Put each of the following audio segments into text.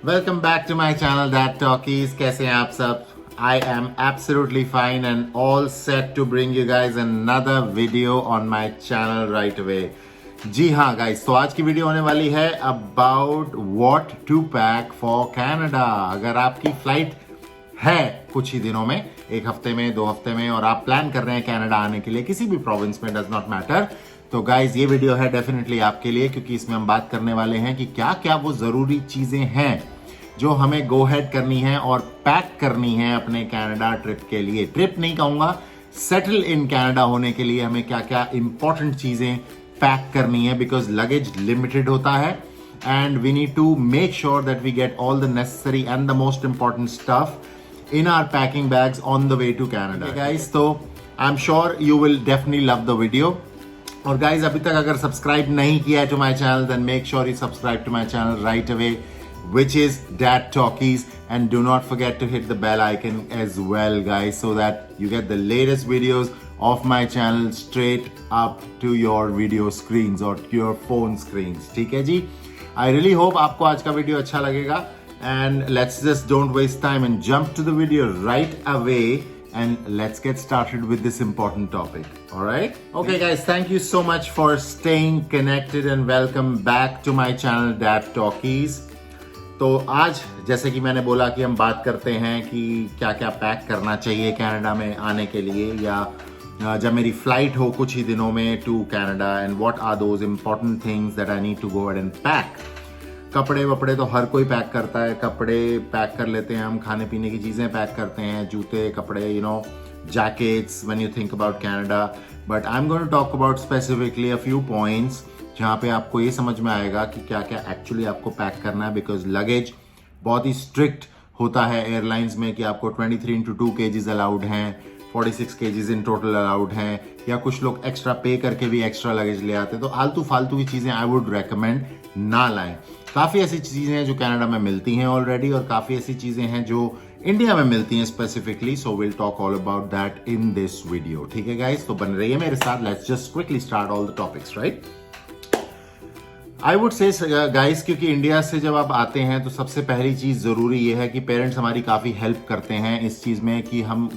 Welcome back to my channel that talkies. कैसे हैं आप सब? I am absolutely fine and all set to bring you guys another video on my channel right away. जी हाँ guys, तो आज की वीडियो होने वाली है about what to pack for Canada. अगर आपकी फ्लाइट है कुछ ही दिनों में, एक हफ्ते में, 2 हफ्ते में, और आप प्लान कर रहे हैं कनाडा आने के लिए किसी भी प्रोविंस में, डज नॉट मैटर, तो गाइज ये वीडियो है डेफिनेटली आपके लिए, क्योंकि इसमें हम बात करने वाले हैं कि क्या क्या वो जरूरी चीजें हैं जो हमें गो हेड करनी है और पैक करनी है अपने कनाडा ट्रिप के लिए। ट्रिप नहीं कहूंगा, सेटल इन कनाडा होने के लिए हमें क्या क्या इंपॉर्टेंट चीजें पैक करनी है, बिकॉज लगेज लिमिटेड होता है and we need to make sure that we get all the necessary and the most important stuff in our packing bags on the way to Canada. Okay guys, so I'm sure you will definitely love the video. और guys, अभी तक अगर subscribe नहीं किया है to my channel, then make sure you subscribe to my channel right away, which is Dad Talkies, and do not forget to hit the bell icon as well guys, so that you get the latest videos of my channel straight up to your video screens or your phone screens. ठीक है जी, I really hope आपको आज का video अच्छा लगेगा. And let's just don't waste time and jump to the video right away, and let's get started with this important topic. All right? Okay guys, thank you so much for staying connected and welcome back to my channel Dad Talkies. तो आज जैसे कि मैंने बोला कि हम बात करते हैं कि क्या क्या पैक करना चाहिए कनाडा में आने के लिए, या जब मेरी फ्लाइट हो कुछ ही दिनों में to Canada, and what are those important things that I need to go and pack. कपड़े वपड़े तो हर कोई पैक करता है, कपड़े पैक कर लेते हैं हम, खाने पीने की चीज़ें पैक करते हैं, जूते, कपड़े, you know, jackets when you think about Canada. But I am going to talk about specifically a few points जहाँ पे आपको ये समझ में आएगा कि क्या क्या एक्चुअली आपको पैक करना है, बिकॉज लगेज बहुत ही स्ट्रिक्ट होता है एयरलाइंस में कि आपको 23x2 kgs अलाउड हैं, 46 kgs इन टोटल अलाउड हैं, या कुछ लोग एक्स्ट्रा पे करके भी एक्स्ट्रा लगेज ले आते हैं। तो आलतू फालतू की चीज़ें आई वुड रेकमेंड ना लाएं। काफ़ी ऐसी चीज़ें हैं जो कनाडा में मिलती हैं ऑलरेडी, और काफ़ी ऐसी चीज़ें हैं जो इंडिया में मिलती हैं specifically, so will talk all about that in this video. ठीक है गाइस, तो बन रही है मेरे साथ। Let's just quickly start all the topics, right? I would say guys, क्योंकि इंडिया से जब आप आते हैं तो सबसे पहली चीज़ ज़रूरी ये है कि पेरेंट्स हमारी काफ़ी हेल्प करते हैं इस चीज़ में कि हम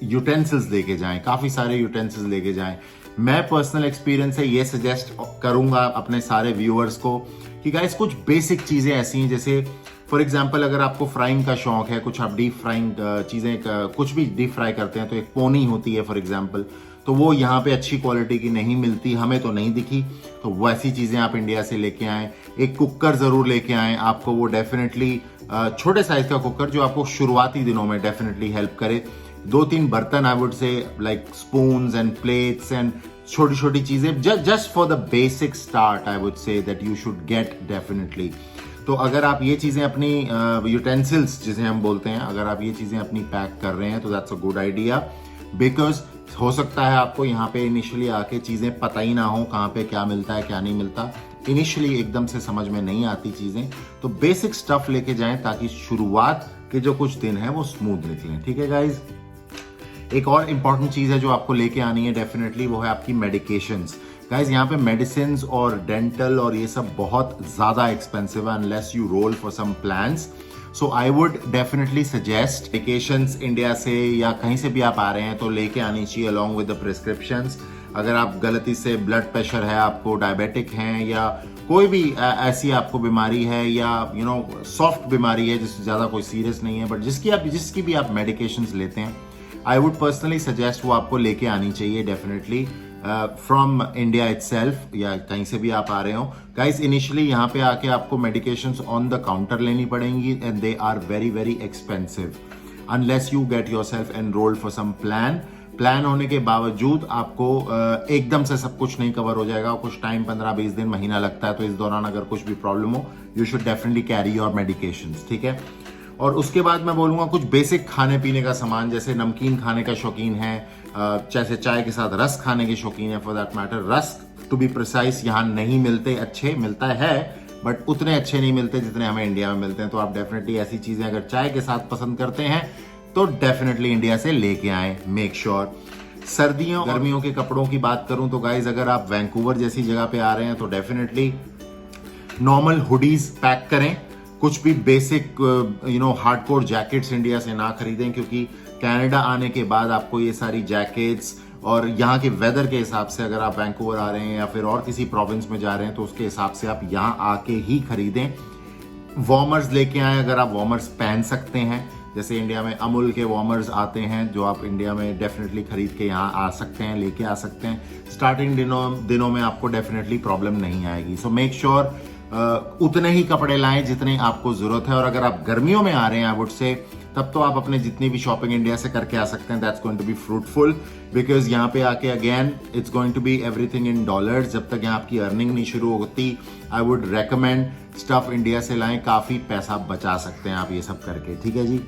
यूटेंसिल्स लेके जाएं, काफ़ी सारे यूटेंसिल्स लेके जाएं। मैं पर्सनल एक्सपीरियंस से ये सजेस्ट करूंगा अपने सारे व्यूअर्स को कि गाइस कुछ बेसिक चीज़ें ऐसी हैं, जैसे फॉर एग्जांपल अगर आपको फ्राइंग का शौक है, कुछ आप डीप फ्राइंग चीज़ें कुछ भी डीप फ्राई करते हैं, तो एक पोनी होती है फॉर एग्जांपल, तो वो यहाँ पे अच्छी क्वालिटी की नहीं मिलती, हमें तो नहीं दिखी, तो वैसी चीज़ें आप इंडिया से लेके आएँ। एक कुकर ज़रूर लेके आएँ, आपको वो डेफिनेटली छोटे साइज़ का कुकर जो आपको शुरुआती दिनों में डेफिनेटली हेल्प करे। 2-3 बर्तन I would say, like spoons and plates and छोटी छोटी चीजें, just for the basic start I would say that you should get definitely. तो अगर आप ये चीजें अपनी यूटेंसिल्स जिसे हम बोलते हैं, अगर आप ये चीजें अपनी पैक कर रहे हैं तो that's a good idea, because हो सकता है आपको यहाँ पे इनिशियली आके चीजें पता ही ना हो कहाँ पे क्या मिलता है क्या नहीं मिलता, इनिशियली एकदम से समझ में नहीं आती चीजें, तो बेसिक स्टफ लेके जाएं ताकि शुरुआत के जो कुछ दिन है वो स्मूथ निकलें। ठीक है गाइज, एक और इंपॉर्टेंट चीज है जो आपको लेके आनी है डेफिनेटली, वो है आपकी मेडिकेशंस। गाइज यहाँ पे मेडिसिन और डेंटल और ये सब बहुत ज्यादा एक्सपेंसिव है unless you roll for some plans. So I would definitely suggest medications India से या कहीं से भी आप आ रहे हैं तो लेके आनी चाहिए अलॉन्ग विद द प्रिस्क्रिप्शंस। अगर आप गलती से ब्लड प्रेशर है आपको, डायबिटिक हैं, या कोई भी ऐसी आपको बीमारी है, या यू नो सॉफ्ट बीमारी है जिससे ज्यादा कोई सीरियस नहीं है, बट जिसकी भी आप मेडिकेशंस लेते हैं, आई वुड पर्सनली सजेस्ट वो आपको लेके आनी चाहिए डेफिनेटली फ्रॉम इंडिया इटसेल्फ, या कहीं से भी आप आ रहे हो। गाइस इनिशियली यहाँ पे आके आपको मेडिकेशंस ऑन द काउंटर लेनी पड़ेंगी, and they are very very expensive unless you get yourself enrolled for some plan होने के बावजूद आपको एकदम से सब कुछ नहीं कवर हो जाएगा, कुछ टाइम 15-20 दिन, महीना लगता है, तो इस दौरान अगर कुछ भी प्रॉब्लम हो you should definitely carry your medications. ठीक है, और उसके बाद मैं बोलूँगा कुछ बेसिक खाने पीने का सामान, जैसे नमकीन खाने का शौकीन है, जैसे चाय के साथ रस्क खाने के शौकीन है, for that matter rusk to be precise यहाँ नहीं मिलते, अच्छे मिलता है बट उतने अच्छे नहीं मिलते जितने हमें इंडिया में मिलते हैं। तो आप डेफिनेटली ऐसी चीज़ें अगर चाय के साथ पसंद करते हैं तो डेफिनेटली इंडिया से लेके आए। मेक श्योर सर्दियों गर्मियों के कपड़ों की बात करूं तो गाइज अगर आप वैंकूवर जैसी जगह पे आ रहे हैं तो डेफिनेटली नॉर्मल हुडीज पैक करें, कुछ भी बेसिक हार्डकोर जैकेट्स इंडिया से ना खरीदें, क्योंकि कनाडा आने के बाद आपको ये सारी जैकेट्स और यहाँ के वेदर के हिसाब से, अगर आप वैंकूवर आ रहे हैं या फिर और किसी प्रोविंस में जा रहे हैं तो उसके हिसाब से आप यहाँ आके ही खरीदें। वार्मर्स लेके आए, अगर आप वार्मर्स पहन सकते हैं, जैसे इंडिया में अमूल के वार्मर्स आते हैं जो आप इंडिया में डेफिनेटली खरीद के यहाँ आ सकते हैं, लेके आ सकते हैं। स्टार्टिंग दिनों में आपको डेफिनेटली प्रॉब्लम नहीं आएगी। सो मेक श्योर उतने ही कपड़े लाएं जितने आपको जरूरत है। और अगर आप गर्मियों में आ रहे हैं आई वुड से, तब तो आप अपने जितनी भी शॉपिंग इंडिया से करके आ सकते हैं। That's going to be fruitful, because यहाँ पे आके again it's going to be everything in dollars. जब तक यहाँ आपकी अर्निंग नहीं शुरू होती, I would recommend stuff India से लाएं, काफी पैसा बचा सकते हैं आप ये सब करके। ठीक है जी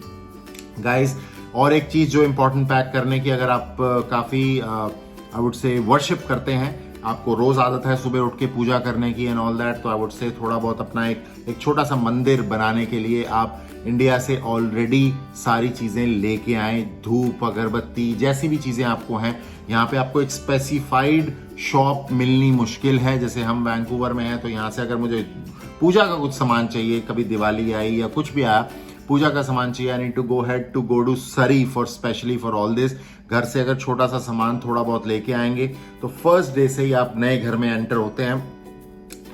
गाइस। और एक चीज जो इंपॉर्टेंट पैक करने की, अगर आप काफी आई वुड से वर्शिप करते हैं, आपको रोज आदत है सुबह उठ के पूजा करने की एंड ऑल दैट, तो आई वुड से थोड़ा बहुत अपना एक छोटा सा मंदिर बनाने के लिए आप इंडिया से ऑलरेडी सारी चीजें लेके आए। धूप, अगरबत्ती, जैसी भी चीजें आपको हैं, यहाँ पे आपको एक स्पेसिफाइड शॉप मिलनी मुश्किल है। जैसे हम वैंकूवर में हैं, तो यहाँ से अगर मुझे पूजा का कुछ सामान चाहिए, कभी दिवाली आई या कुछ भी आया, पूजा का सामान चाहिए, I need to go to Surrey for specially for all this. घर से अगर छोटा सा सामान थोड़ा बहुत लेके आएंगे तो फर्स्ट डे से ही आप नए घर में एंटर होते हैं,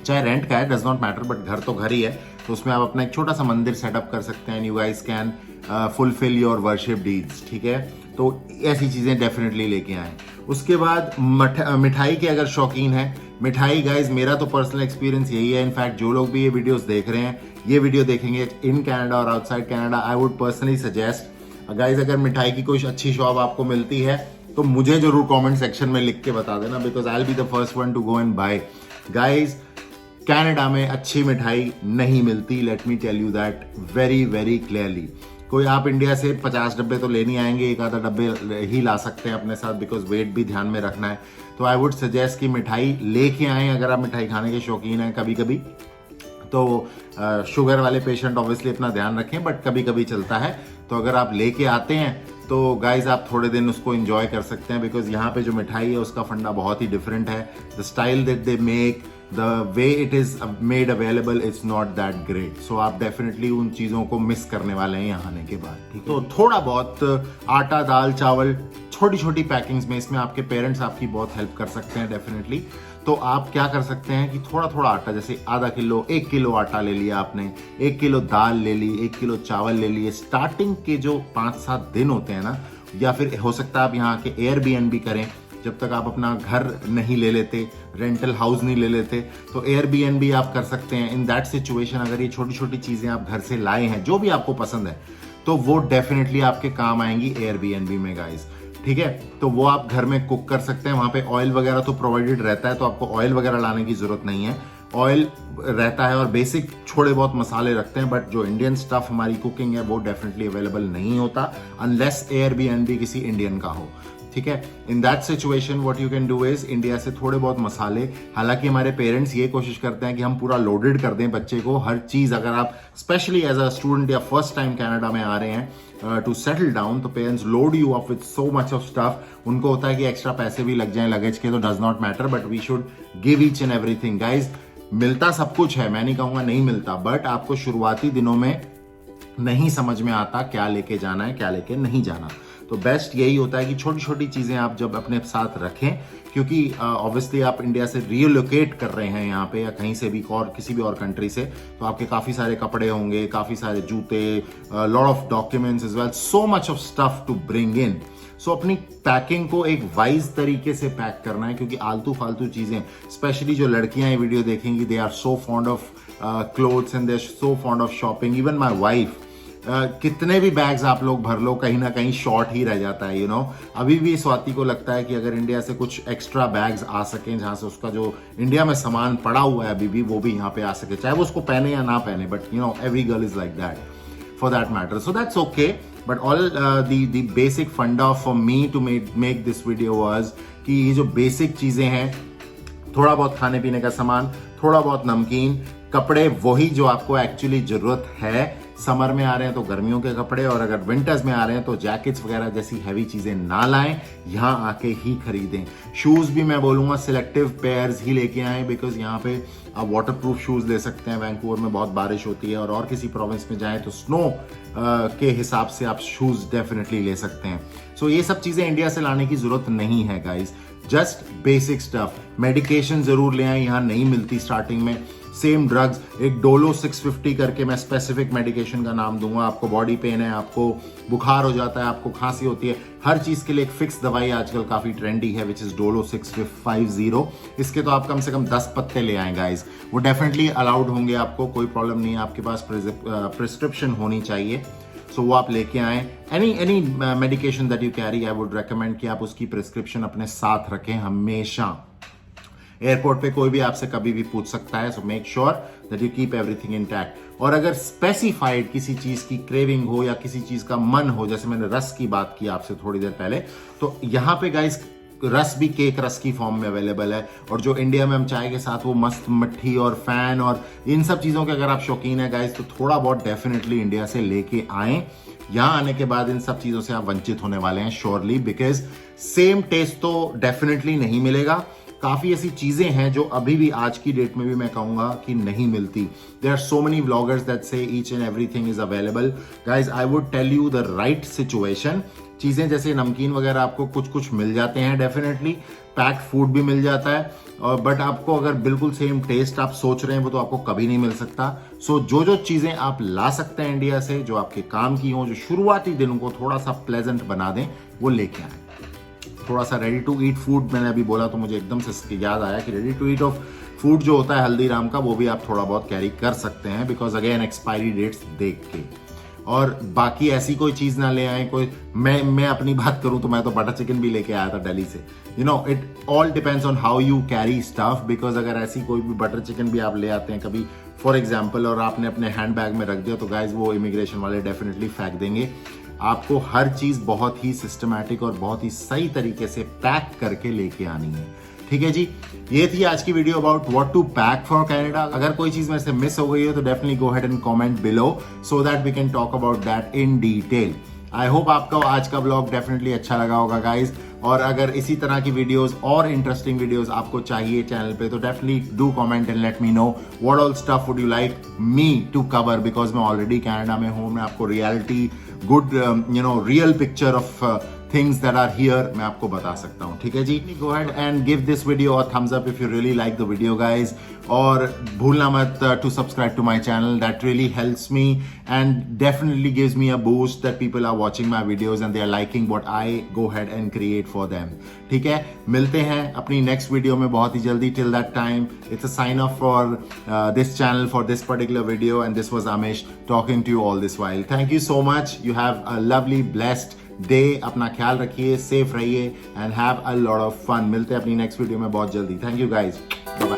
चाहे रेंट का है, डज नॉट मैटर, बट घर तो घर ही है। तो उसमें आप अपना एक छोटा सा मंदिर सेटअप कर सकते हैं। You guys can fulfil your worship deeds. ठीक है, तो ऐसी चीजें डेफिनेटली लेके आए। उसके बाद मिठाई के अगर शौकीन है, मिठाई गाइज, मेरा तो पर्सनल एक्सपीरियंस यही है। इनफैक्ट जो लोग भी ये वीडियोस देख रहे हैं, ये वीडियो देखेंगे इन कनाडा और outside Canada, I would personally suggest guys, अगर मिठाई की कोई अच्छी शॉप आपको मिलती है तो मुझे जरूर कमेंट सेक्शन में लिख के बता देना, because I will be the first one to go and buy. Guys, Canada में अच्छी मिठाई नहीं मिलती, let me tell you that very very clearly. कोई आप इंडिया से 50 डब्बे तो ले नहीं आएंगे, एक आधा डब्बे ही ला सकते हैं अपने साथ, बिकॉज वेट भी ध्यान में रखना है। तो आई वुड सजेस्ट कि मिठाई लेके आएं अगर आप मिठाई खाने के शौकीन हैं। कभी कभी तो शुगर वाले पेशेंट ऑब्वियसली अपना ध्यान रखें, बट कभी कभी चलता है। तो अगर आप लेके आते हैं तो गाइज आप थोड़े दिन उसको एंजॉय कर सकते हैं, बिकॉज यहाँ पे जो मिठाई है उसका फंडा बहुत ही डिफरेंट है। The style that they make, the way it is made available, it's not that great. So आप डेफिनेटली उन चीजों को मिस करने वाले हैं यहाँ आने के बाद। ठीक है, तो थोड़ा बहुत आटा, दाल, चावल, छोटी छोटी पैकिंग्स में, इसमें आपके पेरेंट्स आपकी बहुत हेल्प कर सकते हैं डेफिनेटली। तो आप क्या कर सकते हैं कि थोड़ा थोड़ा आटा, जैसे आधा किलो, 1 किलो आटा ले लिया आपने, 1 किलो दाल ले ली, 1 किलो चावल ले लिए। स्टार्टिंग के जो 5-7 दिन होते हैं ना, या फिर हो सकता है आप यहाँ के एयरबीएनबी करें, जब तक आप अपना घर नहीं ले लेते, रेंटल हाउस नहीं ले लेते, तो एयरबीएनबी आप कर सकते हैं। इन दैट सिचुएशन अगर ये छोटी छोटी चीजें आप घर से लाए हैं, जो भी आपको पसंद है, तो वो डेफिनेटली आपके काम आएंगी एयरबीएनबी में गाइस। ठीक है, तो वो आप घर में कुक कर सकते हैं। वहां पे ऑयल वगैरह तो प्रोवाइडेड रहता है, तो आपको ऑयल वगैरह लाने की जरूरत नहीं है। ऑयल रहता है और बेसिक थोड़े बहुत मसाले रखते हैं, बट जो इंडियन स्टफ हमारी कुकिंग है वो डेफिनेटली अवेलेबल नहीं होता अनलेस एयरबीएनबी किसी इंडियन का हो। ठीक है, in that situation what you can do is India से थोड़े बहुत मसाले, हालांकि हमारे पेरेंट्स ये कोशिश करते हैं कि हम पूरा लोडेड कर दें बच्चे को, हर चीज। अगर आप स्पेशली एज अ स्टूडेंट या फर्स्ट टाइम कनाडा में आ रहे हैं टू सेटल डाउन, तो parents load you up with so much of stuff. उनको होता है कि एक्स्ट्रा पैसे भी लग जाएं लगेज के, तो does not matter, but we should give each and everything. Guys, मिलता सब कुछ है, मैं नहीं कहूंगा नहीं मिलता, बट आपको शुरुआती दिनों में नहीं समझ में आता क्या लेके जाना है, क्या लेके नहीं जाना। तो बेस्ट यही होता है कि छोटी छोटी चीजें आप जब अपने साथ रखें, क्योंकि ऑब्वियसली आप इंडिया से रिलोकेट कर रहे हैं यहाँ पे या कहीं से भी और किसी भी और कंट्री से, तो आपके काफी सारे कपड़े होंगे, काफी सारे जूते, lot of documents as well, so much of stuff to bring in. So अपनी पैकिंग को एक वाइज तरीके से पैक करना है, क्योंकि आलतू फालतू चीजें, स्पेशली जो लड़कियां ये वीडियो देखेंगी, they are so fond of clothes and they are so fond of shopping. Even my wife, कितने भी बैग्स आप लोग भर लो, कहीं ना कहीं शॉर्ट ही रह जाता है। अभी भी स्वाति को लगता है कि अगर इंडिया से कुछ एक्स्ट्रा बैग्स आ सकें, जहां से उसका जो इंडिया में सामान पड़ा हुआ है अभी भी, वो भी यहाँ पे आ सके, चाहे वो उसको पहने या ना पहने, but every girl is like that for that matter. So that's okay, but all the basic funda for me to make this video was कि ये जो बेसिक चीजें हैं, थोड़ा बहुत खाने पीने का सामान, थोड़ा बहुत नमकीन, कपड़े वही जो आपको एक्चुअली जरूरत है, समर में आ रहे हैं तो गर्मियों के कपड़े, और अगर विंटर्स में आ रहे हैं तो जैकेट्स वगैरह जैसी हैवी चीजें ना लाएं, यहाँ आके ही खरीदें। शूज भी मैं बोलूंगा सिलेक्टिव पेयर्स ही लेके आए, बिकॉज यहाँ पे आप वाटरप्रूफ शूज ले सकते हैं। वैंकूवर में बहुत बारिश होती है, और किसी प्रोविंस में जाएं तो स्नो के हिसाब से आप शूज डेफिनेटली ले सकते हैं। सो ये सब चीजें इंडिया से लाने की जरूरत नहीं है guys, just basic stuff. Medication जरूर ले आए, यहाँ नहीं मिलती स्टार्टिंग में। सेम ड्रग्स, एक डोलो 650 करके मैं स्पेसिफिक मेडिकेशन का नाम दूंगा। आपको बॉडी पेन है, आपको बुखार हो जाता है, आपको खांसी होती है, हर चीज के लिए एक फिक्स दवाई आजकल काफी ट्रेंडी है, विच इज डोलो 650। इसके तो आप कम से कम 10 पत्ते ले आए गाइज, वो डेफिनेटली अलाउड होंगे आपको, कोई प्रॉब्लम नहीं है। आपके पास प्रिस्क्रिप्शन होनी चाहिए, सो वो आप लेके आए। Any medication that you carry, I would recommend कि आप उसकी प्रिस्क्रिप्शन अपने साथ रखें हमेशा। एयरपोर्ट पे कोई भी आपसे कभी भी पूछ सकता है, so make sure that you keep everything intact. और अगर स्पेसिफाइड किसी चीज की क्रेविंग हो या किसी चीज का मन हो, जैसे मैंने रस की बात की आपसे थोड़ी देर पहले, तो यहाँ पे गाइस रस भी केक रस की फॉर्म में अवेलेबल है। और जो इंडिया में हम चाय के साथ वो मस्त मट्ठी और फैन और इन सब चीजों के अगर आप शौकीन है गाइस, तो थोड़ा बहुत डेफिनेटली इंडिया से लेके आए। यहाँ आने के बाद इन सब चीजों से आप वंचित होने वाले हैं श्योरली, बिकॉज सेम टेस्ट तो डेफिनेटली नहीं मिलेगा। काफी ऐसी चीजें हैं जो अभी भी आज की डेट में भी मैं कहूंगा कि नहीं मिलती। There are so many vloggers that say each and everything is available. Guys I would tell you the right situation. चीजें जैसे नमकीन वगैरह आपको कुछ कुछ मिल जाते हैं डेफिनेटली, पैक्ड फूड भी मिल जाता है, और बट आपको अगर बिल्कुल सेम टेस्ट आप सोच रहे हैं वो तो आपको कभी नहीं मिल सकता। सो जो चीजें आप ला सकते हैं इंडिया से, जो आपके काम की हो, जो शुरुआती दिनों को थोड़ा सा प्लेजेंट बना दें, वो लेके आए। थोड़ा सा रेडी टू ईट फूड मैंने अभी बोला तो मुझे एकदम से याद आया कि ready to eat of food जो होता है हल्दीराम का, वो भी आप थोड़ा बहुत कैरी कर सकते हैं, बिकॉज अगेन एक्सपायरी डेट्स देख के। और बाकी ऐसी कोई चीज ना ले आए कोई। मैं अपनी बात करूं तो मैं तो बटर चिकन भी लेके आया था दिल्ली से। You know, it all depends on how you carry stuff, because अगर ऐसी कोई भी बटर चिकन भी आप ले आते हैं कभी फॉर एग्जाम्पल, और आपने अपने हैंड बैग में रख दिया, तो गाइज वो इमिग्रेशन वाले डेफिनेटली फेंक देंगे। आपको हर चीज बहुत ही सिस्टमैटिक और बहुत ही सही तरीके से पैक करके लेके आनी है। ठीक है जी, ये थी आज की video about what to pack for Canada. अगर कोई चीज मेरे से मिस हो गई है तो definitely go ahead and comment below, so that we can talk about that in detail. I hope आपको आज का ब्लॉग डेफिनेटली अच्छा लगा होगा गाइज, और अगर इसी तरह की वीडियोस और इंटरेस्टिंग वीडियोस आपको चाहिए चैनल पे, तो definitely do comment and let me know what all stuff would you like me to cover, because मैं ऑलरेडी कनाडा में हूँ। मैं आपको reality good real picture of things that are here मैं आपको बता सकता हूँ। ठीक है जी, go ahead and give this video a thumbs up if you really like the video guys, और भूलना मत to subscribe to my channel, that really helps me and definitely gives me a boost that people are watching my videos and they are liking what I go ahead and create for them. ठीक है, मिलते हैं अपनी next video में बहुत ही जल्दी। Till that time, it's a sign off for this channel for this particular video, and this was Amish talking to you all this while. Thank you so much. You have a lovely blessed day. अपना ख्याल रखिए, safe रहिए and have a lot of fun. मिलते हैं अपनी next video में बहुत जल्दी। Thank you guys, bye bye.